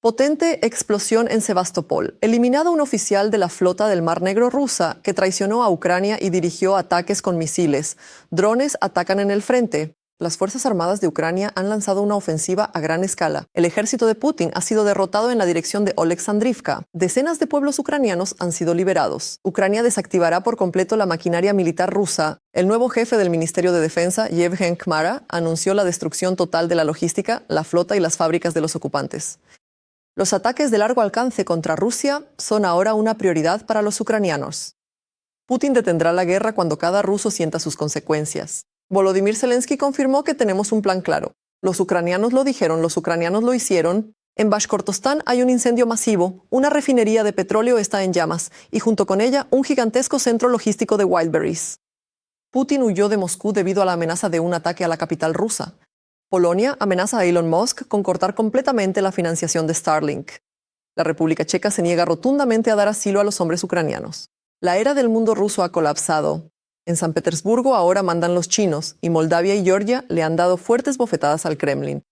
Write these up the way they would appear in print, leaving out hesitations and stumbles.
Potente explosión en Sebastopol. Eliminado un oficial de la flota del Mar Negro rusa que traicionó a Ucrania y dirigió ataques con misiles. Drones atacan en el frente. Las Fuerzas Armadas de Ucrania han lanzado una ofensiva a gran escala. El ejército de Putin ha sido derrotado en la dirección de Oleksandrivka. Decenas de pueblos ucranianos han sido liberados. Ucrania desactivará por completo la maquinaria militar rusa. El nuevo jefe del Ministerio de Defensa, Yevhen Kmara, anunció la destrucción total de la logística, la flota y las fábricas de los ocupantes. Los ataques de largo alcance contra Rusia son ahora una prioridad para los ucranianos. Putin detendrá la guerra cuando cada ruso sienta sus consecuencias. Volodymyr Zelensky confirmó que tenemos un plan claro. Los ucranianos lo dijeron, los ucranianos lo hicieron. En Bashkortostán hay un incendio masivo, una refinería de petróleo está en llamas y junto con ella un gigantesco centro logístico de Wildberries. Putin huyó de Moscú debido a la amenaza de un ataque a la capital rusa. Polonia amenaza a Elon Musk con cortar completamente la financiación de Starlink. La República Checa se niega rotundamente a dar asilo a los hombres ucranianos. La era del mundo ruso ha colapsado. En San Petersburgo ahora mandan los chinos y Moldavia y Georgia le han dado fuertes bofetadas al Kremlin.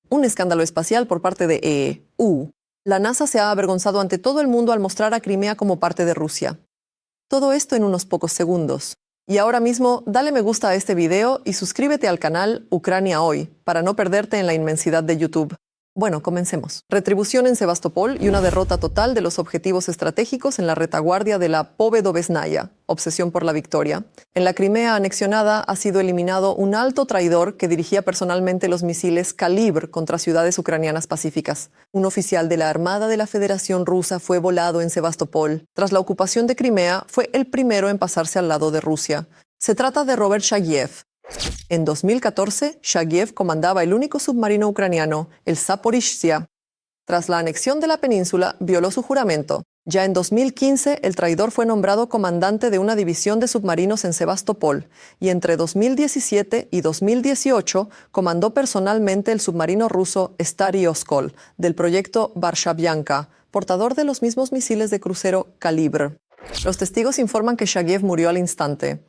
Un escándalo espacial por parte de EU. La NASA se ha avergonzado ante todo el mundo al mostrar a Crimea como parte de Rusia. Todo esto en unos pocos segundos. Y ahora mismo, dale me gusta a este video y suscríbete al canal Ucrania Hoy para no perderte en la inmensidad de YouTube. Bueno, comencemos. Retribución en Sebastopol y una derrota total de los objetivos estratégicos en la retaguardia de la Povedovesnaya, obsesión por la victoria. En la Crimea anexionada ha sido eliminado un alto traidor que dirigía personalmente los misiles Kalibr contra ciudades ucranianas pacíficas. Un oficial de la Armada de la Federación Rusa fue volado en Sebastopol. Tras la ocupación de Crimea, fue el primero en pasarse al lado de Rusia. Se trata de Robert Shagiev. En 2014, Shagiev comandaba el único submarino ucraniano, el Zaporizhzhia. Tras la anexión de la península, violó su juramento. Ya en 2015, el traidor fue nombrado comandante de una división de submarinos en Sebastopol y entre 2017 y 2018 comandó personalmente el submarino ruso Stary Oskol del proyecto Varshavyanka, portador de los mismos misiles de crucero Kalibr. Los testigos informan que Shagiev murió al instante.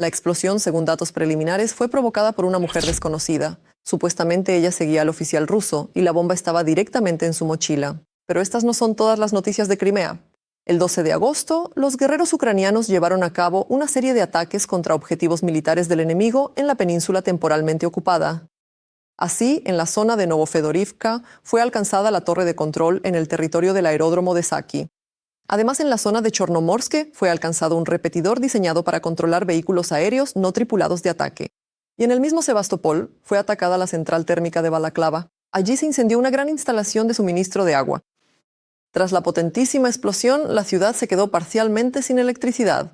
La explosión, según datos preliminares, fue provocada por una mujer desconocida. Supuestamente ella seguía al oficial ruso y la bomba estaba directamente en su mochila. Pero estas no son todas las noticias de Crimea. El 12 de agosto, los guerreros ucranianos llevaron a cabo una serie de ataques contra objetivos militares del enemigo en la península temporalmente ocupada. Así, en la zona de Novofedorivka fue alcanzada la torre de control en el territorio del aeródromo de Saki. Además, en la zona de Chornomorsk fue alcanzado un repetidor diseñado para controlar vehículos aéreos no tripulados de ataque. Y en el mismo Sebastopol fue atacada la central térmica de Balaklava. Allí se incendió una gran instalación de suministro de agua. Tras la potentísima explosión, la ciudad se quedó parcialmente sin electricidad.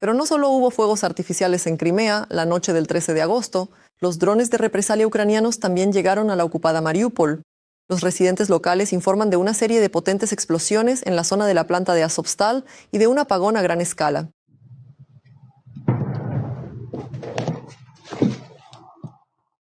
Pero no solo hubo fuegos artificiales en Crimea la noche del 13 de agosto, los drones de represalia ucranianos también llegaron a la ocupada Mariupol. Los residentes locales informan de una serie de potentes explosiones en la zona de la planta de Azovstal y de un apagón a gran escala.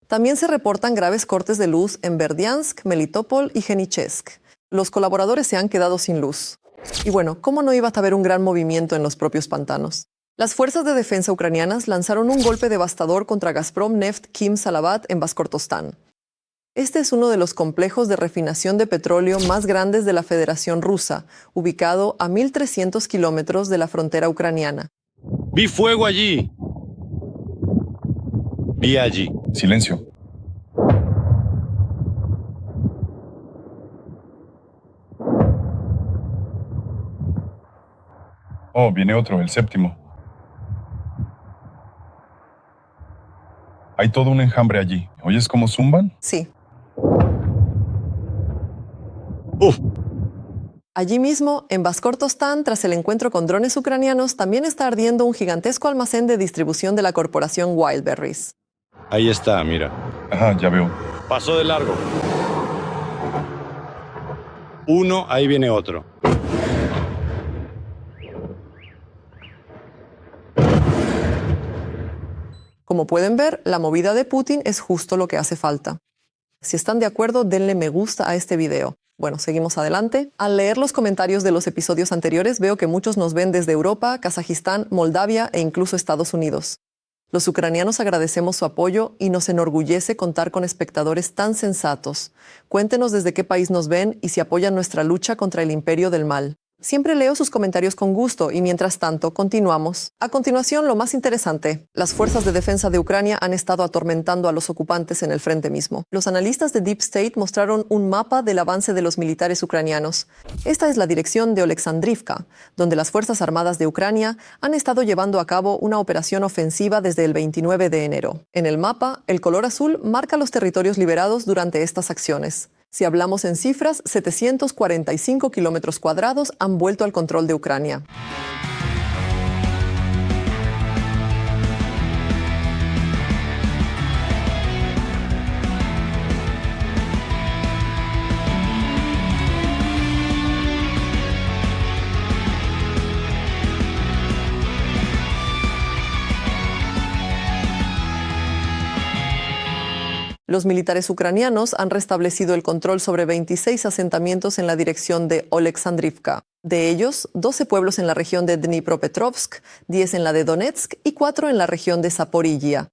También se reportan graves cortes de luz en Berdiansk, Melitopol y Genichesk. Los colaboradores se han quedado sin luz. Y bueno, ¿cómo no iba a haber un gran movimiento en los propios pantanos? Las fuerzas de defensa ucranianas lanzaron un golpe devastador contra Gazprom Neft Kim Salavat en Bashkortostán. Este es uno de los complejos de refinación de petróleo más grandes de la Federación Rusa, ubicado a 1.300 kilómetros de la frontera ucraniana. Vi fuego allí. Vi allí. Silencio. Oh, viene otro, el séptimo. Hay todo un enjambre allí. ¿Oyes cómo zumban? Sí. ¡Uf! Allí mismo, en Bashkortostán, tras el encuentro con drones ucranianos, también está ardiendo un gigantesco almacén de distribución de la corporación Wildberries. Ahí está, mira. Ajá, ya veo. Pasó de largo. Uno, ahí viene otro. Como pueden ver, la movida de Putin es justo lo que hace falta. Si están de acuerdo, denle me gusta a este video. Bueno, seguimos adelante. Al leer los comentarios de los episodios anteriores, veo que muchos nos ven desde Europa, Kazajistán, Moldavia e incluso Estados Unidos. Los ucranianos agradecemos su apoyo y nos enorgullece contar con espectadores tan sensatos. Cuéntenos desde qué país nos ven y si apoyan nuestra lucha contra el imperio del mal. Siempre leo sus comentarios con gusto y mientras tanto continuamos. A continuación, lo más interesante. Las fuerzas de defensa de Ucrania han estado atormentando a los ocupantes en el frente mismo. Los analistas de Deep State mostraron un mapa del avance de los militares ucranianos. Esta es la dirección de Oleksandrivka, donde las Fuerzas Armadas de Ucrania han estado llevando a cabo una operación ofensiva desde el 29 de enero. En el mapa, el color azul marca los territorios liberados durante estas acciones. Si hablamos en cifras, 745 kilómetros cuadrados han vuelto al control de Ucrania. Los militares ucranianos han restablecido el control sobre 26 asentamientos en la dirección de Oleksandrivka. De ellos, 12 pueblos en la región de Dnipropetrovsk, 10 en la de Donetsk y 4 en la región de Zaporizhia.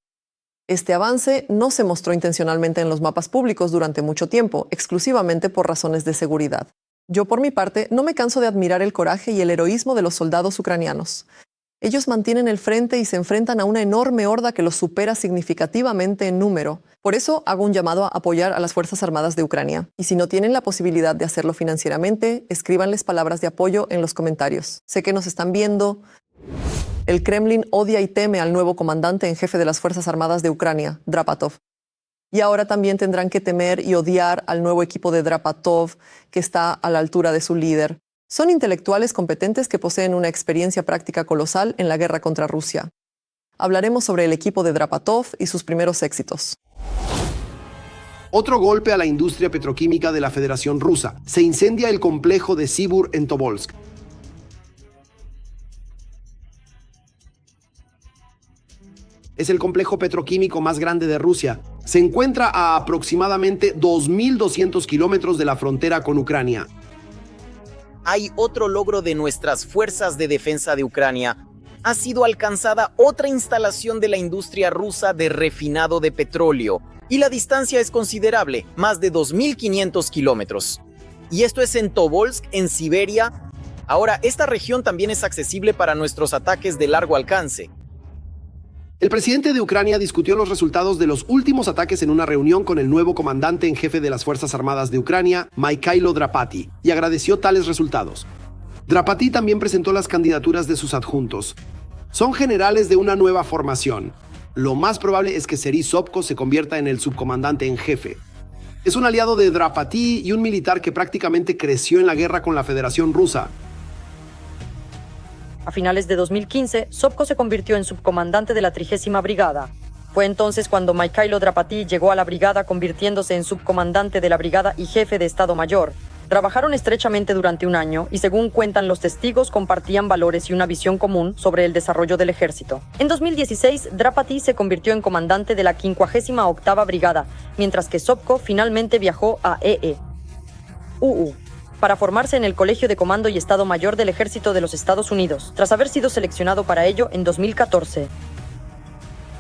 Este avance no se mostró intencionalmente en los mapas públicos durante mucho tiempo, exclusivamente por razones de seguridad. Yo, por mi parte, no me canso de admirar el coraje y el heroísmo de los soldados ucranianos. Ellos mantienen el frente y se enfrentan a una enorme horda que los supera significativamente en número. Por eso hago un llamado a apoyar a las Fuerzas Armadas de Ucrania. Y si no tienen la posibilidad de hacerlo financieramente, escríbanles palabras de apoyo en los comentarios. Sé que nos están viendo. El Kremlin odia y teme al nuevo comandante en jefe de las Fuerzas Armadas de Ucrania, Drapatov. Y ahora también tendrán que temer y odiar al nuevo equipo de Drapatov, que está a la altura de su líder. Son intelectuales competentes que poseen una experiencia práctica colosal en la guerra contra Rusia. Hablaremos sobre el equipo de Drapatov y sus primeros éxitos. Otro golpe a la industria petroquímica de la Federación Rusa. Se incendia el complejo de Sibur en Tobolsk. Es el complejo petroquímico más grande de Rusia. Se encuentra a aproximadamente 2.200 kilómetros de la frontera con Ucrania. Hay otro logro de nuestras fuerzas de defensa de Ucrania. Ha sido alcanzada otra instalación de la industria rusa de refinado de petróleo. Y la distancia es considerable, más de 2.500 kilómetros. Y esto es en Tobolsk, en Siberia. Ahora, esta región también es accesible para nuestros ataques de largo alcance. El presidente de Ucrania discutió los resultados de los últimos ataques en una reunión con el nuevo comandante en jefe de las Fuerzas Armadas de Ucrania, Mikhailo Drapati, y agradeció tales resultados. Drapati también presentó las candidaturas de sus adjuntos. Son generales de una nueva formación. Lo más probable es que Serhiy Sobko se convierta en el subcomandante en jefe. Es un aliado de Drapati y un militar que prácticamente creció en la guerra con la Federación Rusa. A finales de 2015, Sobko se convirtió en subcomandante de la 30ª Brigada. Fue entonces cuando Mikhailo Drapati llegó a la brigada, convirtiéndose en subcomandante de la brigada y jefe de Estado Mayor. Trabajaron estrechamente durante un año y, según cuentan los testigos, compartían valores y una visión común sobre el desarrollo del ejército. En 2016, Drapati se convirtió en comandante de la 58ª Brigada, mientras que Sobko finalmente viajó a EE-UU para formarse en el Colegio de Comando y Estado Mayor del Ejército de los Estados Unidos, tras haber sido seleccionado para ello en 2014.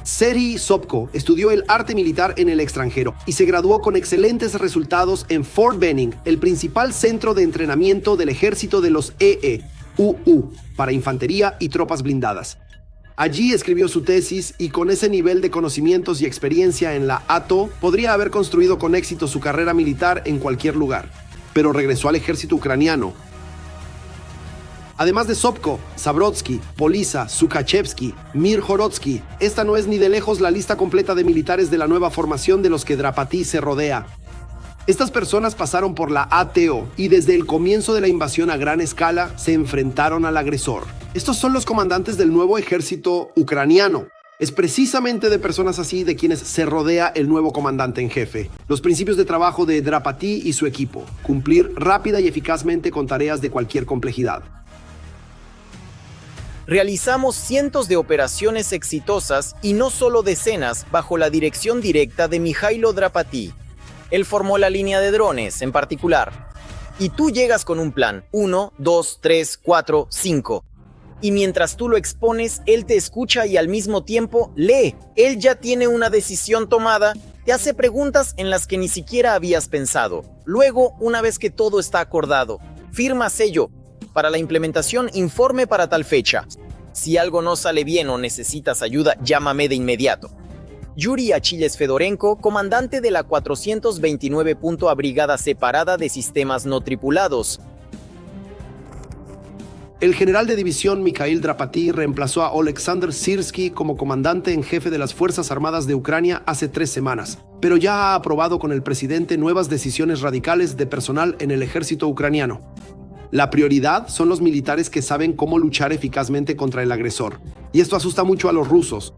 Serhiy Sobko estudió el arte militar en el extranjero y se graduó con excelentes resultados en Fort Benning, el principal centro de entrenamiento del ejército de los EE-UU para infantería y tropas blindadas. Allí escribió su tesis y con ese nivel de conocimientos y experiencia en la ATO podría haber construido con éxito su carrera militar en cualquier lugar, pero regresó al ejército ucraniano. Además de Sobko, Zabrodsky, Polisa, Sukhachevsky, Mirhorodsky, esta no es ni de lejos la lista completa de militares de la nueva formación de los que Drapati se rodea. Estas personas pasaron por la ATO y desde el comienzo de la invasión a gran escala se enfrentaron al agresor. Estos son los comandantes del nuevo ejército ucraniano. Es precisamente de personas así de quienes se rodea el nuevo comandante en jefe. Los principios de trabajo de Drapati y su equipo: cumplir rápida y eficazmente con tareas de cualquier complejidad. Realizamos cientos de operaciones exitosas y no solo decenas bajo la dirección directa de Mijailo Drapati. Él formó la línea de drones en particular. Y tú llegas con un plan, 1, 2, 3, 4, 5. Y mientras tú lo expones, él te escucha y al mismo tiempo lee. Él ya tiene una decisión tomada, te hace preguntas en las que ni siquiera habías pensado. Luego, una vez que todo está acordado, firma sello. Para la implementación, informe para tal fecha. Si algo no sale bien o necesitas ayuda, llámame de inmediato. Yuri Achilles Fedorenko, comandante de la 429 Brigada Separada de Sistemas No Tripulados. El general de división Mikhail Drapati reemplazó a Oleksandr Syrski como comandante en jefe de las Fuerzas Armadas de Ucrania hace 3 semanas, pero ya ha aprobado con el presidente nuevas decisiones radicales de personal en el ejército ucraniano. La prioridad son los militares que saben cómo luchar eficazmente contra el agresor, y esto asusta mucho a los rusos.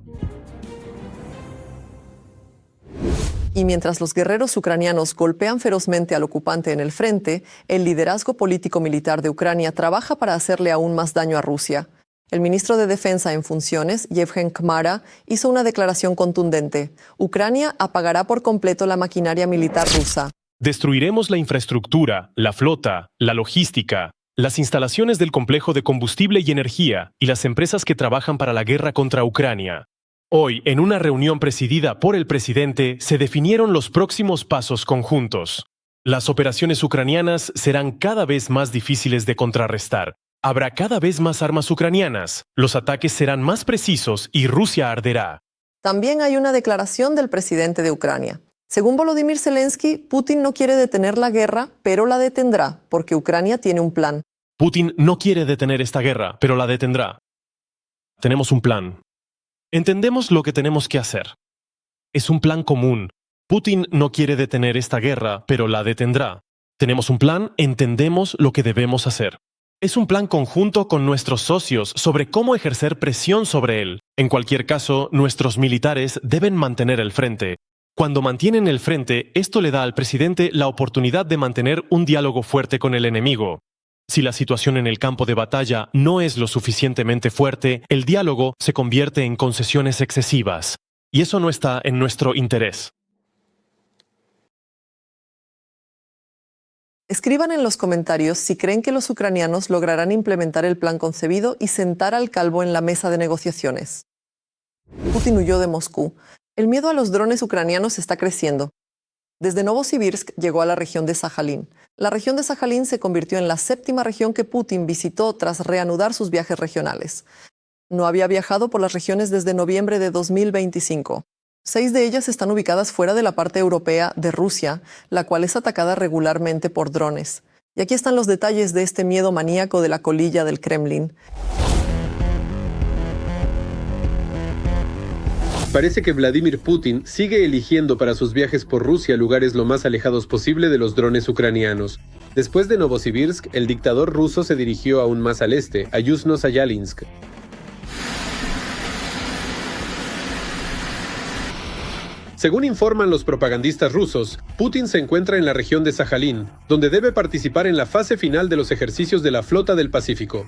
Y mientras los guerreros ucranianos golpean ferozmente al ocupante en el frente, el liderazgo político-militar de Ucrania trabaja para hacerle aún más daño a Rusia. El ministro de Defensa en funciones, Yevhen Kmara, hizo una declaración contundente. Ucrania apagará por completo la maquinaria militar rusa. Destruiremos la infraestructura, la flota, la logística, las instalaciones del complejo de combustible y energía y las empresas que trabajan para la guerra contra Ucrania. Hoy, en una reunión presidida por el presidente, se definieron los próximos pasos conjuntos. Las operaciones ucranianas serán cada vez más difíciles de contrarrestar. Habrá cada vez más armas ucranianas, los ataques serán más precisos y Rusia arderá. También hay una declaración del presidente de Ucrania. Según Volodymyr Zelensky, Putin no quiere detener la guerra, pero la detendrá, porque Ucrania tiene un plan. Putin no quiere detener esta guerra, pero la detendrá. Tenemos un plan. Entendemos lo que tenemos que hacer. Es un plan común. Putin no quiere detener esta guerra, pero la detendrá. Tenemos un plan, entendemos lo que debemos hacer. Es un plan conjunto con nuestros socios sobre cómo ejercer presión sobre él. En cualquier caso, nuestros militares deben mantener el frente. Cuando mantienen el frente, esto le da al presidente la oportunidad de mantener un diálogo fuerte con el enemigo. Si la situación en el campo de batalla no es lo suficientemente fuerte, el diálogo se convierte en concesiones excesivas. Y eso no está en nuestro interés. Escriban en los comentarios si creen que los ucranianos lograrán implementar el plan concebido y sentar al calvo en la mesa de negociaciones. Putin huyó de Moscú. El miedo a los drones ucranianos está creciendo. Desde Novosibirsk llegó a la región de Sajalín. La región de Sajalín se convirtió en la 7ª región que Putin visitó tras reanudar sus viajes regionales. No había viajado por las regiones desde noviembre de 2025. 6 de ellas están ubicadas fuera de la parte europea de Rusia, la cual es atacada regularmente por drones. Y aquí están los detalles de este miedo maníaco de la colilla del Kremlin. Parece que Vladimir Putin sigue eligiendo para sus viajes por Rusia lugares lo más alejados posible de los drones ucranianos. Después de Novosibirsk, el dictador ruso se dirigió aún más al este, a Yuzhno-Sayalinsk. Según informan los propagandistas rusos, Putin se encuentra en la región de Sajalín, donde debe participar en la fase final de los ejercicios de la Flota del Pacífico.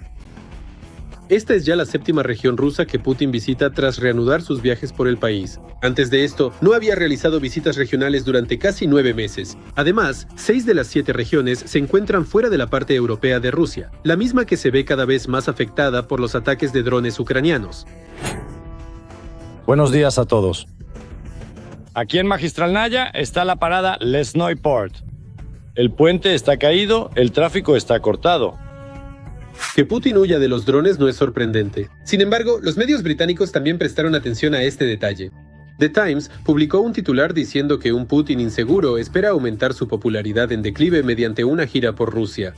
Esta es ya la 7ª región rusa que Putin visita tras reanudar sus viajes por el país. Antes de esto, no había realizado visitas regionales durante casi 9 meses. Además, 6 de las 7 regiones se encuentran fuera de la parte europea de Rusia, la misma que se ve cada vez más afectada por los ataques de drones ucranianos. Buenos días a todos. Aquí en Magistralnaya está la parada Lesnoy Port. El puente está caído, el tráfico está cortado. Que Putin huya de los drones no es sorprendente. Sin embargo, los medios británicos también prestaron atención a este detalle. The Times publicó un titular diciendo que un Putin inseguro espera aumentar su popularidad en declive mediante una gira por Rusia.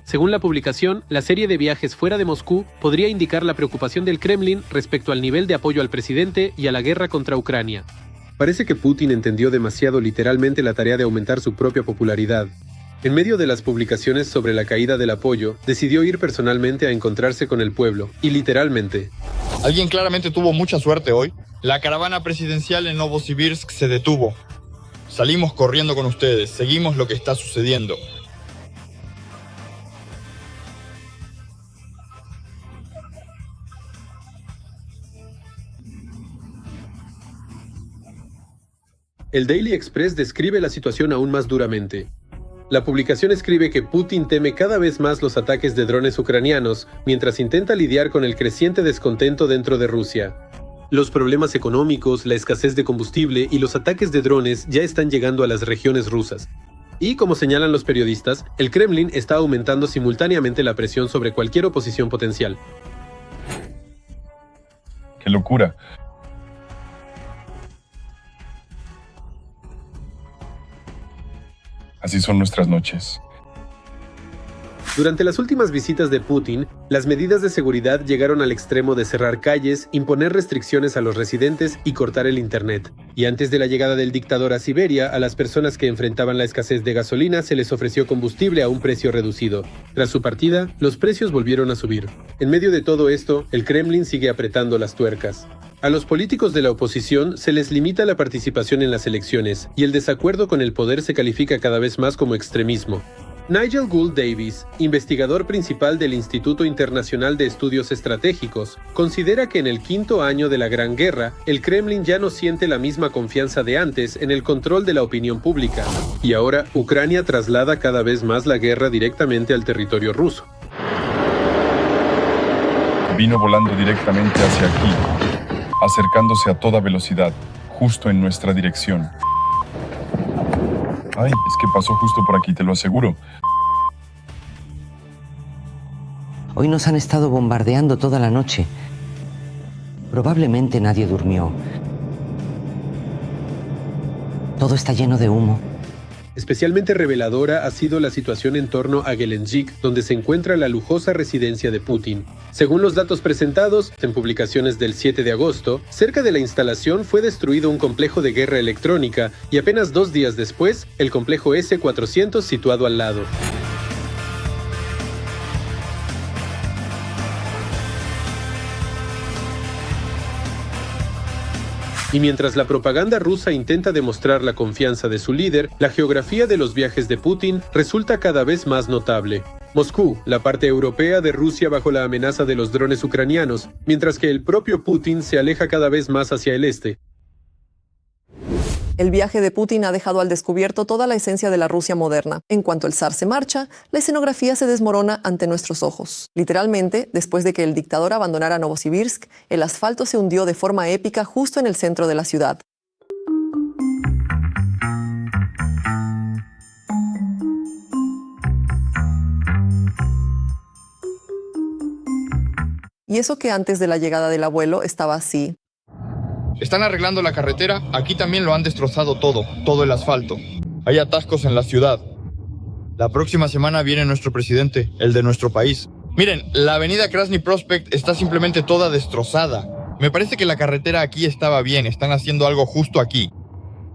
Según la publicación, la serie de viajes fuera de Moscú podría indicar la preocupación del Kremlin respecto al nivel de apoyo al presidente y a la guerra contra Ucrania. Parece que Putin entendió demasiado literalmente la tarea de aumentar su propia popularidad. En medio de las publicaciones sobre la caída del apoyo, decidió ir personalmente a encontrarse con el pueblo, y literalmente. Alguien claramente tuvo mucha suerte hoy. La caravana presidencial en Novosibirsk se detuvo. Salimos corriendo con ustedes, seguimos lo que está sucediendo. El Daily Express describe la situación aún más duramente. La publicación escribe que Putin teme cada vez más los ataques de drones ucranianos mientras intenta lidiar con el creciente descontento dentro de Rusia. Los problemas económicos, la escasez de combustible y los ataques de drones ya están llegando a las regiones rusas. Y, como señalan los periodistas, el Kremlin está aumentando simultáneamente la presión sobre cualquier oposición potencial. ¡Qué locura! Así son nuestras noches. Durante las últimas visitas de Putin, las medidas de seguridad llegaron al extremo de cerrar calles, imponer restricciones a los residentes y cortar el internet. Y antes de la llegada del dictador a Siberia, a las personas que enfrentaban la escasez de gasolina se les ofreció combustible a un precio reducido. Tras su partida, los precios volvieron a subir. En medio de todo esto, el Kremlin sigue apretando las tuercas. A los políticos de la oposición se les limita la participación en las elecciones, y el desacuerdo con el poder se califica cada vez más como extremismo. Nigel Gould Davis, investigador principal del Instituto Internacional de Estudios Estratégicos, considera que en el 5º año de la Gran Guerra, el Kremlin ya no siente la misma confianza de antes en el control de la opinión pública, y ahora Ucrania traslada cada vez más la guerra directamente al territorio ruso. Vino volando directamente hacia aquí, acercándose a toda velocidad, justo en nuestra dirección. Ay, es que pasó justo por aquí, te lo aseguro. Hoy nos han estado bombardeando toda la noche. Probablemente nadie durmió. Todo está lleno de humo. Especialmente reveladora ha sido la situación en torno a Gelendzhik, donde se encuentra la lujosa residencia de Putin. Según los datos presentados en publicaciones del 7 de agosto, cerca de la instalación fue destruido un complejo de guerra electrónica y apenas 2 días después, el complejo S-400 situado al lado. Y mientras la propaganda rusa intenta demostrar la confianza de su líder, la geografía de los viajes de Putin resulta cada vez más notable. Moscú, la parte europea de Rusia bajo la amenaza de los drones ucranianos, mientras que el propio Putin se aleja cada vez más hacia el este. El viaje de Putin ha dejado al descubierto toda la esencia de la Rusia moderna. En cuanto el zar se marcha, la escenografía se desmorona ante nuestros ojos. Literalmente, después de que el dictador abandonara Novosibirsk, el asfalto se hundió de forma épica justo en el centro de la ciudad. Y eso que antes de la llegada del abuelo estaba así. Están arreglando la carretera, aquí también lo han destrozado todo el asfalto. Hay atascos en la ciudad. La próxima semana viene nuestro presidente, el de nuestro país. Miren, la avenida Krasny Prospect está simplemente toda destrozada. Me parece que la carretera aquí estaba bien, están haciendo algo justo aquí.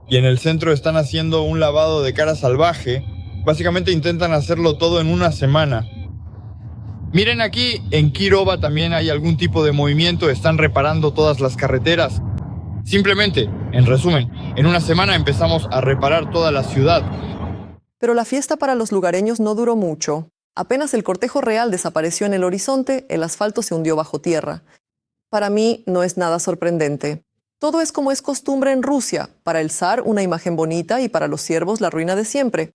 Y en el centro están haciendo un lavado de cara salvaje. Básicamente intentan hacerlo todo en una semana. Miren aquí, en Kirova también hay algún tipo de movimiento, están reparando todas las carreteras. Simplemente, en resumen, en una semana empezamos a reparar toda la ciudad. Pero la fiesta para los lugareños no duró mucho. Apenas el cortejo real desapareció en el horizonte, el asfalto se hundió bajo tierra. Para mí no es nada sorprendente. Todo es como es costumbre en Rusia. Para el zar una imagen bonita y para los siervos la ruina de siempre.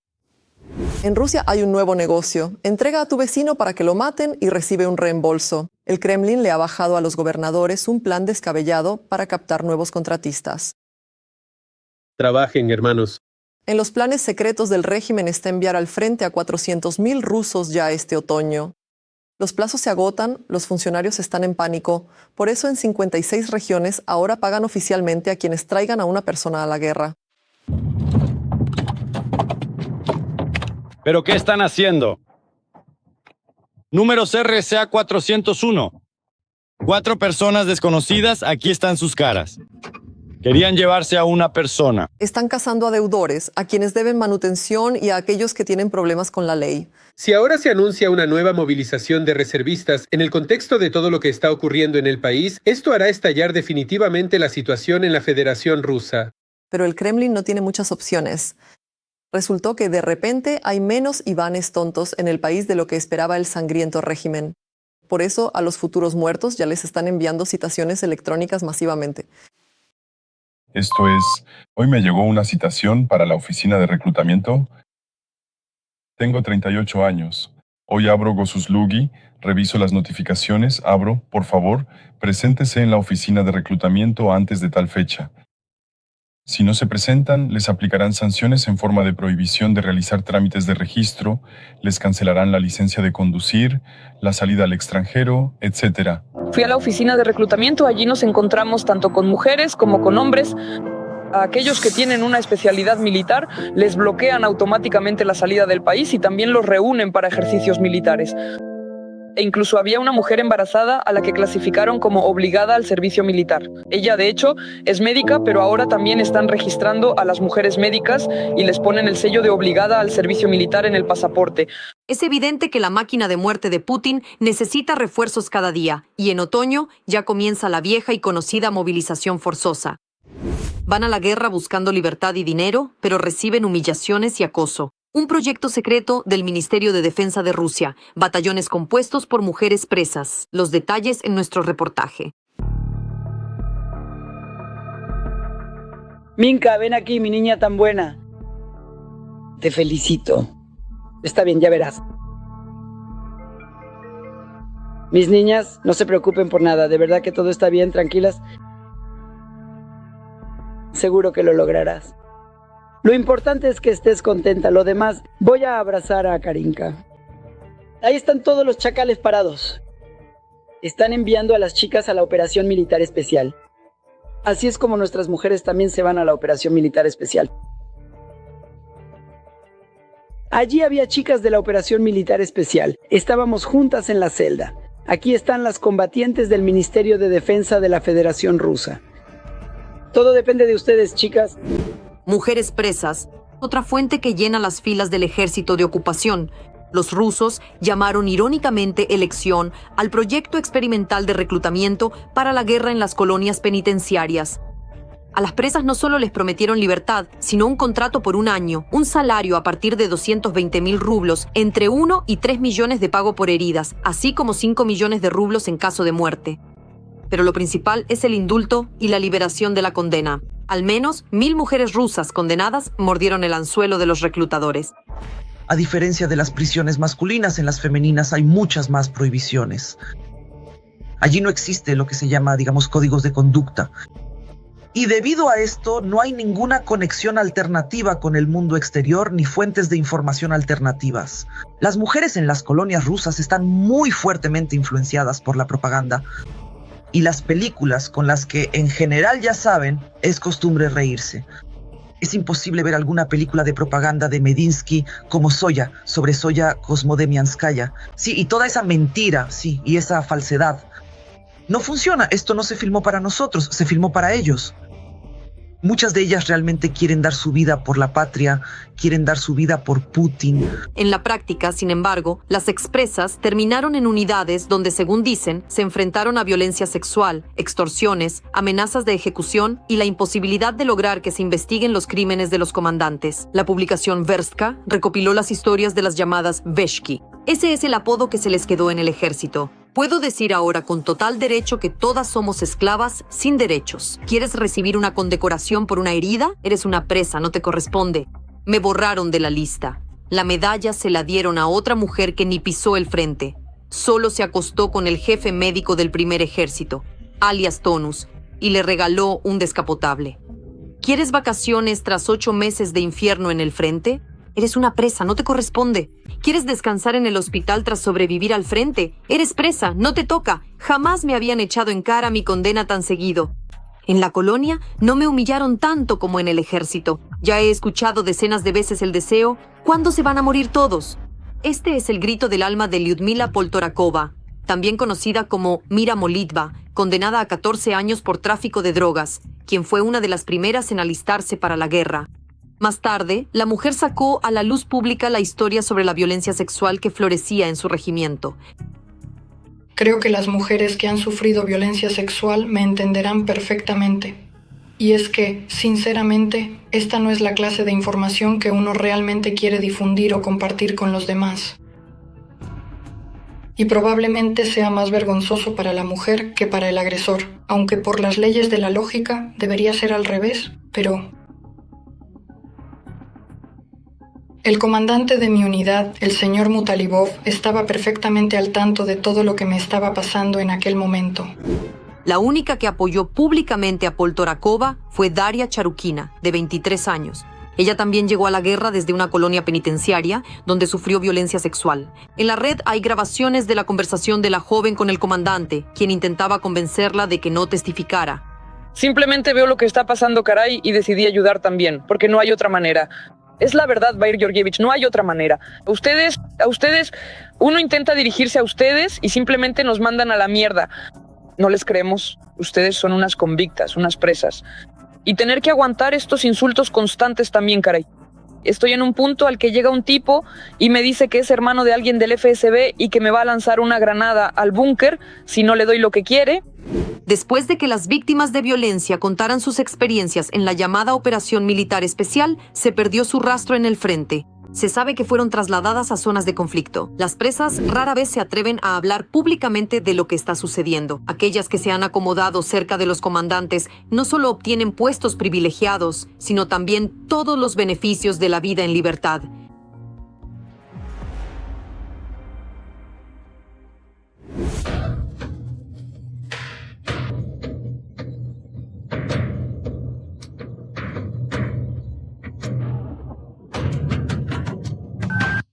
En Rusia hay un nuevo negocio. Entrega a tu vecino para que lo maten y recibe un reembolso. El Kremlin le ha bajado a los gobernadores un plan descabellado para captar nuevos contratistas. Trabajen, hermanos. En los planes secretos del régimen está enviar al frente a 400.000 rusos ya este otoño. Los plazos se agotan, los funcionarios están en pánico. Por eso en 56 regiones ahora pagan oficialmente a quienes traigan a una persona a la guerra. ¿Pero qué están haciendo? Números RCA 401. 4 personas desconocidas, aquí están sus caras. Querían llevarse a una persona. Están cazando a deudores, a quienes deben manutención y a aquellos que tienen problemas con la ley. Si ahora se anuncia una nueva movilización de reservistas en el contexto de todo lo que está ocurriendo en el país, esto hará estallar definitivamente la situación en la Federación Rusa. Pero el Kremlin no tiene muchas opciones. Resultó que de repente hay menos Ivanes tontos en el país de lo que esperaba el sangriento régimen. Por eso a los futuros muertos ya les están enviando citaciones electrónicas masivamente. Esto es, hoy me llegó una citación para la oficina de reclutamiento. Tengo 38 años. Hoy abro Gosuslugi, reviso las notificaciones, abro, por favor, preséntese en la oficina de reclutamiento antes de tal fecha. Si no se presentan, les aplicarán sanciones en forma de prohibición de realizar trámites de registro, les cancelarán la licencia de conducir, la salida al extranjero, etc. Fui a la oficina de reclutamiento, allí nos encontramos tanto con mujeres como con hombres. A aquellos que tienen una especialidad militar les bloquean automáticamente la salida del país y también los reúnen para ejercicios militares. E incluso había una mujer embarazada a la que clasificaron como obligada al servicio militar. Ella, de hecho, es médica, pero ahora también están registrando a las mujeres médicas y les ponen el sello de obligada al servicio militar en el pasaporte. Es evidente que la máquina de muerte de Putin necesita refuerzos cada día, y en otoño ya comienza la vieja y conocida movilización forzosa. Van a la guerra buscando libertad y dinero, pero reciben humillaciones y acoso. Un proyecto secreto del Ministerio de Defensa de Rusia, batallones compuestos por mujeres presas. Los detalles en nuestro reportaje. Minka, ven aquí, mi niña tan buena. Te felicito. Está bien, ya verás. Mis niñas, no se preocupen por nada. De verdad que todo está bien, tranquilas. Seguro que lo lograrás. Lo importante es que estés contenta. Lo demás, voy a abrazar a Karinka. Ahí están todos los chacales parados. Están enviando a las chicas a la operación militar especial. Así es como nuestras mujeres también se van a la operación militar especial. Allí había chicas de la operación militar especial. Estábamos juntas en la celda. Aquí están las combatientes del Ministerio de Defensa de la Federación Rusa. Todo depende de ustedes, chicas. Mujeres presas, otra fuente que llena las filas del ejército de ocupación. Los rusos llamaron irónicamente elección al proyecto experimental de reclutamiento para la guerra en las colonias penitenciarias. A las presas no solo les prometieron libertad, sino un contrato por un año, un salario a partir de 220.000 rublos, entre 1 y 3 millones de pago por heridas, así como 5 millones de rublos en caso de muerte. Pero lo principal es el indulto y la liberación de la condena. Al menos 1.000 mujeres rusas condenadas mordieron el anzuelo de los reclutadores. A diferencia de las prisiones masculinas, en las femeninas hay muchas más prohibiciones. Allí no existe lo que se llama, códigos de conducta. Y debido a esto, no hay ninguna conexión alternativa con el mundo exterior ni fuentes de información alternativas. Las mujeres en las colonias rusas están muy fuertemente influenciadas por la propaganda. Y las películas con las que en general ya saben, es costumbre reírse. Es imposible ver alguna película de propaganda de Medinsky como Zoya, sobre Zoya Kosmodemianskaya. Sí, y toda esa mentira, sí, y esa falsedad. No funciona, esto no se filmó para nosotros, se filmó para ellos. Muchas de ellas realmente quieren dar su vida por la patria, quieren dar su vida por Putin. En la práctica, sin embargo, las expresas terminaron en unidades donde, según dicen, se enfrentaron a violencia sexual, extorsiones, amenazas de ejecución y la imposibilidad de lograr que se investiguen los crímenes de los comandantes. La publicación Verstka recopiló las historias de las llamadas Veshki. Ese es el apodo que se les quedó en el ejército. Puedo decir ahora con total derecho que todas somos esclavas sin derechos. ¿Quieres recibir una condecoración por una herida? Eres una presa, no te corresponde. Me borraron de la lista. La medalla se la dieron a otra mujer que ni pisó el frente. Solo se acostó con el jefe médico del primer ejército, alias Tonus, y le regaló un descapotable. ¿Quieres vacaciones tras 8 meses de infierno en el frente? Eres una presa, no te corresponde. ¿Quieres descansar en el hospital tras sobrevivir al frente? Eres presa, no te toca. Jamás me habían echado en cara mi condena tan seguido. En la colonia no me humillaron tanto como en el ejército. Ya he escuchado decenas de veces el deseo, ¿cuándo se van a morir todos? Este es el grito del alma de Lyudmila Poltorakova, también conocida como Mira Molitva, condenada a 14 años por tráfico de drogas, quien fue una de las primeras en alistarse para la guerra. Más tarde, la mujer sacó a la luz pública la historia sobre la violencia sexual que florecía en su regimiento. Creo que las mujeres que han sufrido violencia sexual me entenderán perfectamente. Y es que, sinceramente, esta no es la clase de información que uno realmente quiere difundir o compartir con los demás. Y probablemente sea más vergonzoso para la mujer que para el agresor, aunque por las leyes de la lógica debería ser al revés, pero... El comandante de mi unidad, el señor Mutalibov, estaba perfectamente al tanto de todo lo que me estaba pasando en aquel momento. La única que apoyó públicamente a Poltorakova fue Daria Charukina, de 23 años. Ella también llegó a la guerra desde una colonia penitenciaria, donde sufrió violencia sexual. En la red hay grabaciones de la conversación de la joven con el comandante, quien intentaba convencerla de que no testificara. Simplemente veo lo que está pasando, caray, y decidí ayudar también, porque no hay otra manera. Es la verdad, Bair Georgievich, no hay otra manera. A ustedes, uno intenta dirigirse a ustedes y simplemente nos mandan a la mierda. No les creemos, ustedes son unas convictas, unas presas. Y tener que aguantar estos insultos constantes también, caray. Estoy en un punto al que llega un tipo y me dice que es hermano de alguien del FSB y que me va a lanzar una granada al búnker si no le doy lo que quiere. Después de que las víctimas de violencia contaran sus experiencias en la llamada Operación Militar Especial, se perdió su rastro en el frente. Se sabe que fueron trasladadas a zonas de conflicto. Las presas rara vez se atreven a hablar públicamente de lo que está sucediendo. Aquellas que se han acomodado cerca de los comandantes no solo obtienen puestos privilegiados, sino también todos los beneficios de la vida en libertad.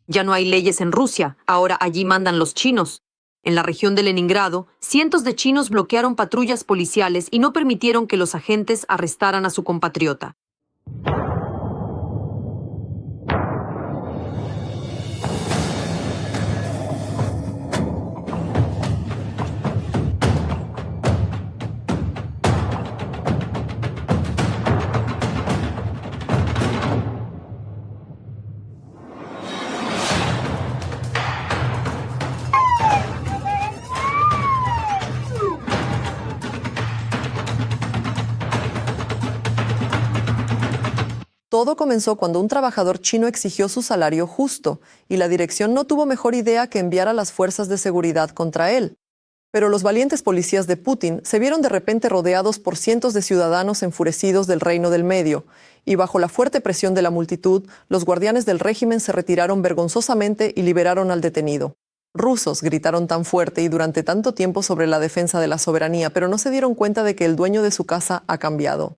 Ya no hay leyes en Rusia, ahora allí mandan los chinos. En la región de Leningrado, cientos de chinos bloquearon patrullas policiales y no permitieron que los agentes arrestaran a su compatriota. Todo comenzó cuando un trabajador chino exigió su salario justo y la dirección no tuvo mejor idea que enviar a las fuerzas de seguridad contra él. Pero los valientes policías de Putin se vieron de repente rodeados por cientos de ciudadanos enfurecidos del Reino del Medio, y bajo la fuerte presión de la multitud, los guardianes del régimen se retiraron vergonzosamente y liberaron al detenido. Rusos gritaron tan fuerte y durante tanto tiempo sobre la defensa de la soberanía, pero no se dieron cuenta de que el dueño de su casa ha cambiado.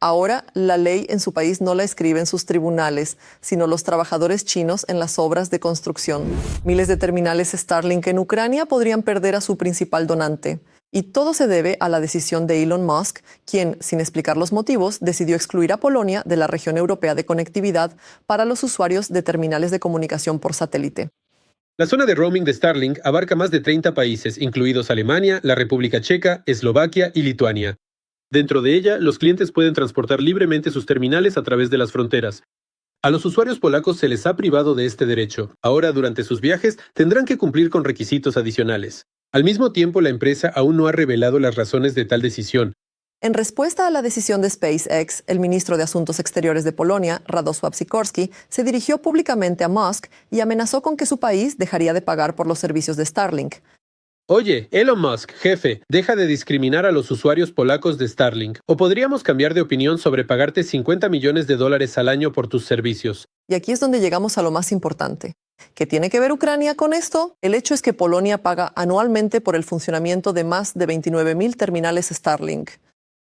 Ahora, la ley en su país no la escriben sus tribunales, sino los trabajadores chinos en las obras de construcción. Miles de terminales Starlink en Ucrania podrían perder a su principal donante. Y todo se debe a la decisión de Elon Musk, quien, sin explicar los motivos, decidió excluir a Polonia de la región europea de conectividad para los usuarios de terminales de comunicación por satélite. La zona de roaming de Starlink abarca más de 30 países, incluidos Alemania, la República Checa, Eslovaquia y Lituania. Dentro de ella, los clientes pueden transportar libremente sus terminales a través de las fronteras. A los usuarios polacos se les ha privado de este derecho. Ahora, durante sus viajes, tendrán que cumplir con requisitos adicionales. Al mismo tiempo, la empresa aún no ha revelado las razones de tal decisión. En respuesta a la decisión de SpaceX, el ministro de Asuntos Exteriores de Polonia, Radosław Sikorski, se dirigió públicamente a Musk y amenazó con que su país dejaría de pagar por los servicios de Starlink. Oye, Elon Musk, jefe, deja de discriminar a los usuarios polacos de Starlink. O podríamos cambiar de opinión sobre pagarte $50 millones al año por tus servicios. Y aquí es donde llegamos a lo más importante. ¿Qué tiene que ver Ucrania con esto? El hecho es que Polonia paga anualmente por el funcionamiento de más de 29,000 terminales Starlink.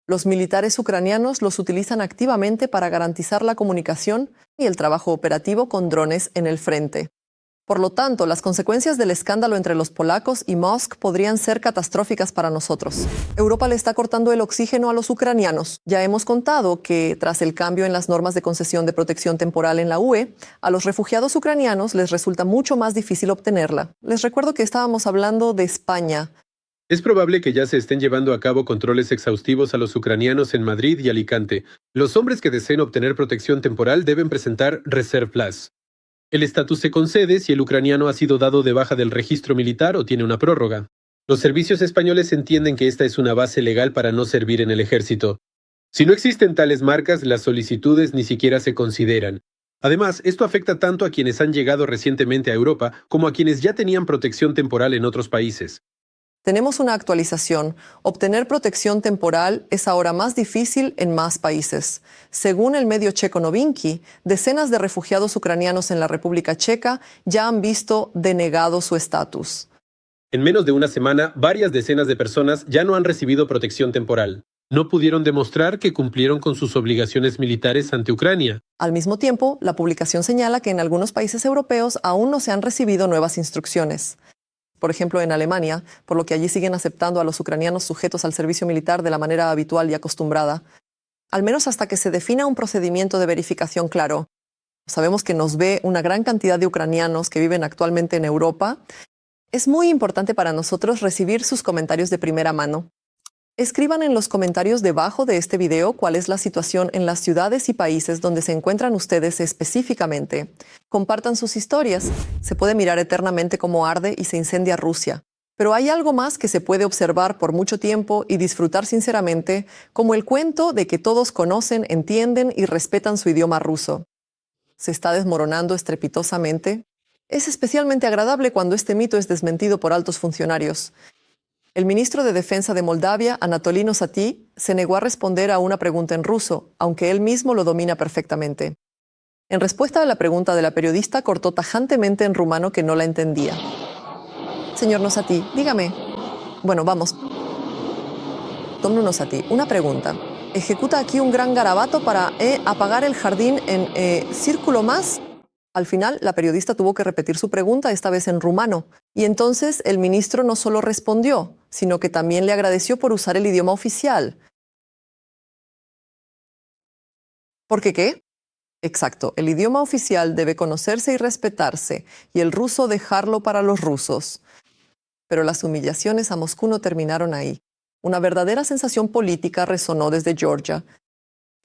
Los militares ucranianos los utilizan activamente para garantizar la comunicación y el trabajo operativo con drones en el frente. Por lo tanto, las consecuencias del escándalo entre los polacos y Musk podrían ser catastróficas para nosotros. Europa le está cortando el oxígeno a los ucranianos. Ya hemos contado que, tras el cambio en las normas de concesión de protección temporal en la UE, a los refugiados ucranianos les resulta mucho más difícil obtenerla. Les recuerdo que estábamos hablando de España. Es probable que ya se estén llevando a cabo controles exhaustivos a los ucranianos en Madrid y Alicante. Los hombres que deseen obtener protección temporal deben presentar Reserve Plus. El estatus se concede si el ucraniano ha sido dado de baja del registro militar o tiene una prórroga. Los servicios españoles entienden que esta es una base legal para no servir en el ejército. Si no existen tales marcas, las solicitudes ni siquiera se consideran. Además, esto afecta tanto a quienes han llegado recientemente a Europa como a quienes ya tenían protección temporal en otros países. Tenemos una actualización. Obtener protección temporal es ahora más difícil en más países. Según el medio checo Novinky, decenas de refugiados ucranianos en la República Checa ya han visto denegado su estatus. En menos de una semana, varias decenas de personas ya no han recibido protección temporal. No pudieron demostrar que cumplieron con sus obligaciones militares ante Ucrania. Al mismo tiempo, la publicación señala que en algunos países europeos aún no se han recibido nuevas instrucciones. Por ejemplo, en Alemania, por lo que allí siguen aceptando a los ucranianos sujetos al servicio militar de la manera habitual y acostumbrada, al menos hasta que se defina un procedimiento de verificación claro. Sabemos que nos ve una gran cantidad de ucranianos que viven actualmente en Europa. Es muy importante para nosotros recibir sus comentarios de primera mano. Escriban en los comentarios debajo de este video cuál es la situación en las ciudades y países donde se encuentran ustedes específicamente. Compartan sus historias. Se puede mirar eternamente cómo arde y se incendia Rusia. Pero hay algo más que se puede observar por mucho tiempo y disfrutar sinceramente, como el cuento de que todos conocen, entienden y respetan su idioma ruso. Se está desmoronando estrepitosamente. Es especialmente agradable cuando este mito es desmentido por altos funcionarios. El ministro de Defensa de Moldavia, Anatoly Nosati, se negó a responder a una pregunta en ruso, aunque él mismo lo domina perfectamente. En respuesta a la pregunta de la periodista, cortó tajantemente en rumano que no la entendía. Señor Nosati, dígame. Bueno, vamos. Domnul Nosati, una pregunta. ¿Ejecuta aquí un gran garabato para apagar el jardín en círculo más? Al final, la periodista tuvo que repetir su pregunta, esta vez en rumano. Y entonces el ministro no solo respondió, sino que también le agradeció por usar el idioma oficial. ¿Por qué qué? Exacto, el idioma oficial debe conocerse y respetarse, y el ruso dejarlo para los rusos. Pero las humillaciones a Moscú no terminaron ahí. Una verdadera sensación política resonó desde Georgia.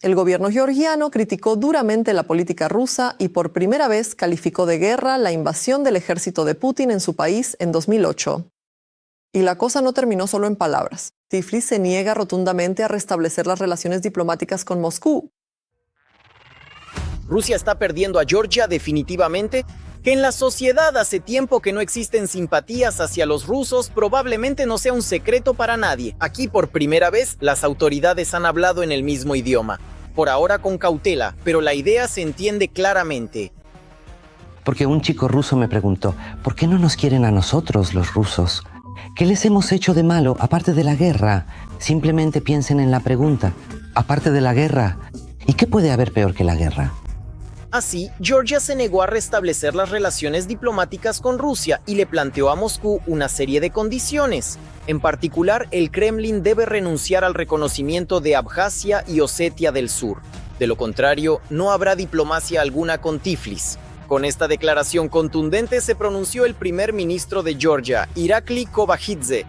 El gobierno georgiano criticó duramente la política rusa y por primera vez calificó de guerra la invasión del ejército de Putin en su país en 2008. Y la cosa no terminó solo en palabras. Tiflis se niega rotundamente a restablecer las relaciones diplomáticas con Moscú. Rusia está perdiendo a Georgia definitivamente. Que en la sociedad hace tiempo que no existen simpatías hacia los rusos probablemente no sea un secreto para nadie. Aquí por primera vez las autoridades han hablado en el mismo idioma. Por ahora con cautela, pero la idea se entiende claramente. Porque un chico ruso me preguntó, ¿por qué no nos quieren a nosotros los rusos? ¿Qué les hemos hecho de malo aparte de la guerra? Simplemente piensen en la pregunta. Aparte de la guerra, ¿y qué puede haber peor que la guerra? Así, Georgia se negó a restablecer las relaciones diplomáticas con Rusia y le planteó a Moscú una serie de condiciones. En particular, el Kremlin debe renunciar al reconocimiento de Abjasia y Osetia del Sur. De lo contrario, no habrá diplomacia alguna con Tiflis. Con esta declaración contundente se pronunció el primer ministro de Georgia, Irakli Kovakhidze.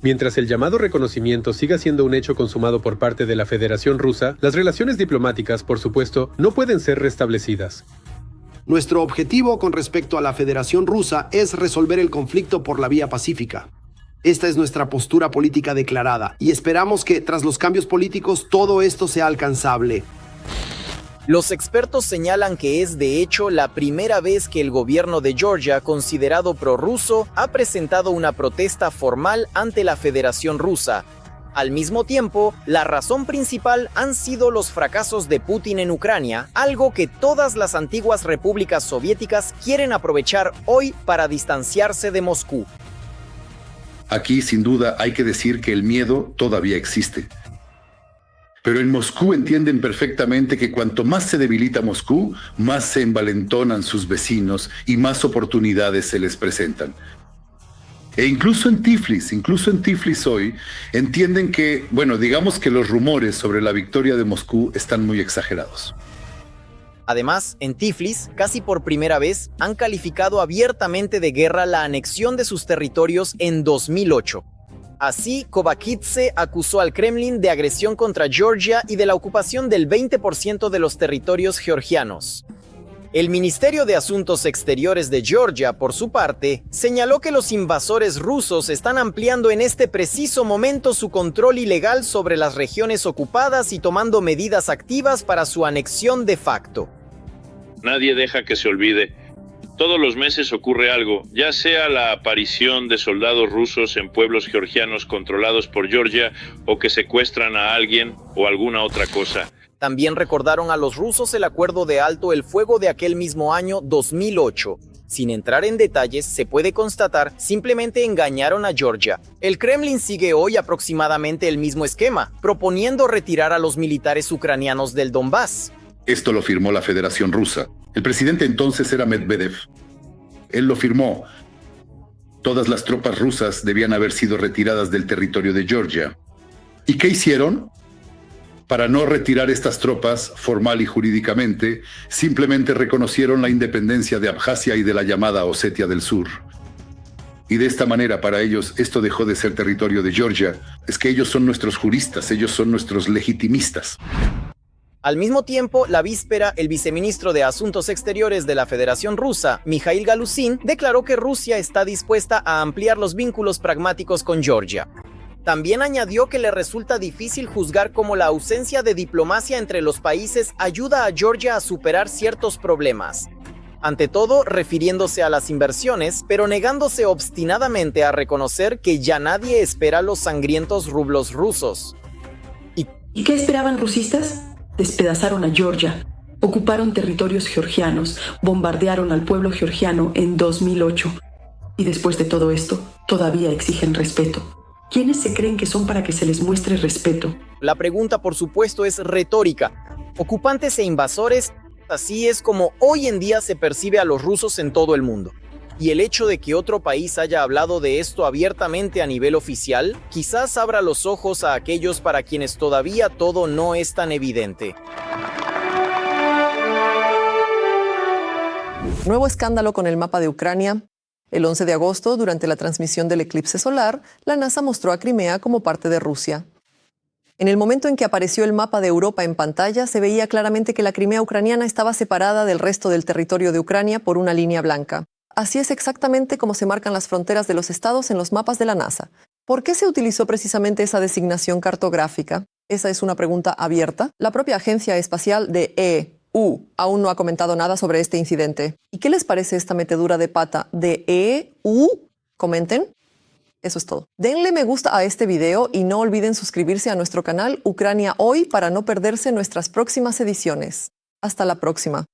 Mientras el llamado reconocimiento siga siendo un hecho consumado por parte de la Federación Rusa, las relaciones diplomáticas, por supuesto, no pueden ser restablecidas. Nuestro objetivo con respecto a la Federación Rusa es resolver el conflicto por la vía pacífica. Esta es nuestra postura política declarada y esperamos que, tras los cambios políticos, todo esto sea alcanzable. Los expertos señalan que es de hecho la primera vez que el gobierno de Georgia, considerado prorruso, ha presentado una protesta formal ante la Federación Rusa. Al mismo tiempo, la razón principal han sido los fracasos de Putin en Ucrania, algo que todas las antiguas repúblicas soviéticas quieren aprovechar hoy para distanciarse de Moscú. Aquí, sin duda, hay que decir que el miedo todavía existe. Pero en Moscú entienden perfectamente que cuanto más se debilita Moscú, más se envalentonan sus vecinos y más oportunidades se les presentan. E incluso en Tiflis hoy, entienden que, digamos que los rumores sobre la victoria de Moscú están muy exagerados. Además, en Tiflis, casi por primera vez, han calificado abiertamente de guerra la anexión de sus territorios en 2008. Así, Kovakhidze acusó al Kremlin de agresión contra Georgia y de la ocupación del 20% de los territorios georgianos. El Ministerio de Asuntos Exteriores de Georgia, por su parte, señaló que los invasores rusos están ampliando en este preciso momento su control ilegal sobre las regiones ocupadas y tomando medidas activas para su anexión de facto. Nadie deja que se olvide. Todos los meses ocurre algo, ya sea la aparición de soldados rusos en pueblos georgianos controlados por Georgia o que secuestran a alguien o alguna otra cosa. También recordaron a los rusos el acuerdo de alto el fuego de aquel mismo año 2008. Sin entrar en detalles, se puede constatar simplemente engañaron a Georgia. El Kremlin sigue hoy aproximadamente el mismo esquema, proponiendo retirar a los militares ucranianos del Donbass. Esto lo firmó la Federación Rusa. El presidente entonces era Medvedev. Él lo firmó. Todas las tropas rusas debían haber sido retiradas del territorio de Georgia. ¿Y qué hicieron? Para no retirar estas tropas formal y jurídicamente, simplemente reconocieron la independencia de Abjasia y de la llamada Osetia del Sur. Y de esta manera, para ellos, esto dejó de ser territorio de Georgia. Es que ellos son nuestros juristas, ellos son nuestros legitimistas. Al mismo tiempo, la víspera, el viceministro de Asuntos Exteriores de la Federación Rusa, Mikhail Galuzin, declaró que Rusia está dispuesta a ampliar los vínculos pragmáticos con Georgia. También añadió que le resulta difícil juzgar cómo la ausencia de diplomacia entre los países ayuda a Georgia a superar ciertos problemas. Ante todo, refiriéndose a las inversiones, pero negándose obstinadamente a reconocer que ya nadie espera los sangrientos rublos rusos. ¿Y qué esperaban rusistas? Despedazaron a Georgia, ocuparon territorios georgianos, bombardearon al pueblo georgiano en 2008. Y después de todo esto, todavía exigen respeto. ¿Quiénes se creen que son para que se les muestre respeto? La pregunta, por supuesto, es retórica. Ocupantes e invasores, así es como hoy en día se percibe a los rusos en todo el mundo. Y el hecho de que otro país haya hablado de esto abiertamente a nivel oficial, quizás abra los ojos a aquellos para quienes todavía todo no es tan evidente. Nuevo escándalo con el mapa de Ucrania. El 11 de agosto, durante la transmisión del eclipse solar, la NASA mostró a Crimea como parte de Rusia. En el momento en que apareció el mapa de Europa en pantalla, se veía claramente que la Crimea ucraniana estaba separada del resto del territorio de Ucrania por una línea blanca. Así es exactamente como se marcan las fronteras de los estados en los mapas de la NASA. ¿Por qué se utilizó precisamente esa designación cartográfica? Esa es una pregunta abierta. La propia Agencia Espacial de EU aún no ha comentado nada sobre este incidente. ¿Y qué les parece esta metedura de pata de EU? Comenten. Eso es todo. Denle me gusta a este video y no olviden suscribirse a nuestro canal Ucrania Hoy para no perderse nuestras próximas ediciones. Hasta la próxima.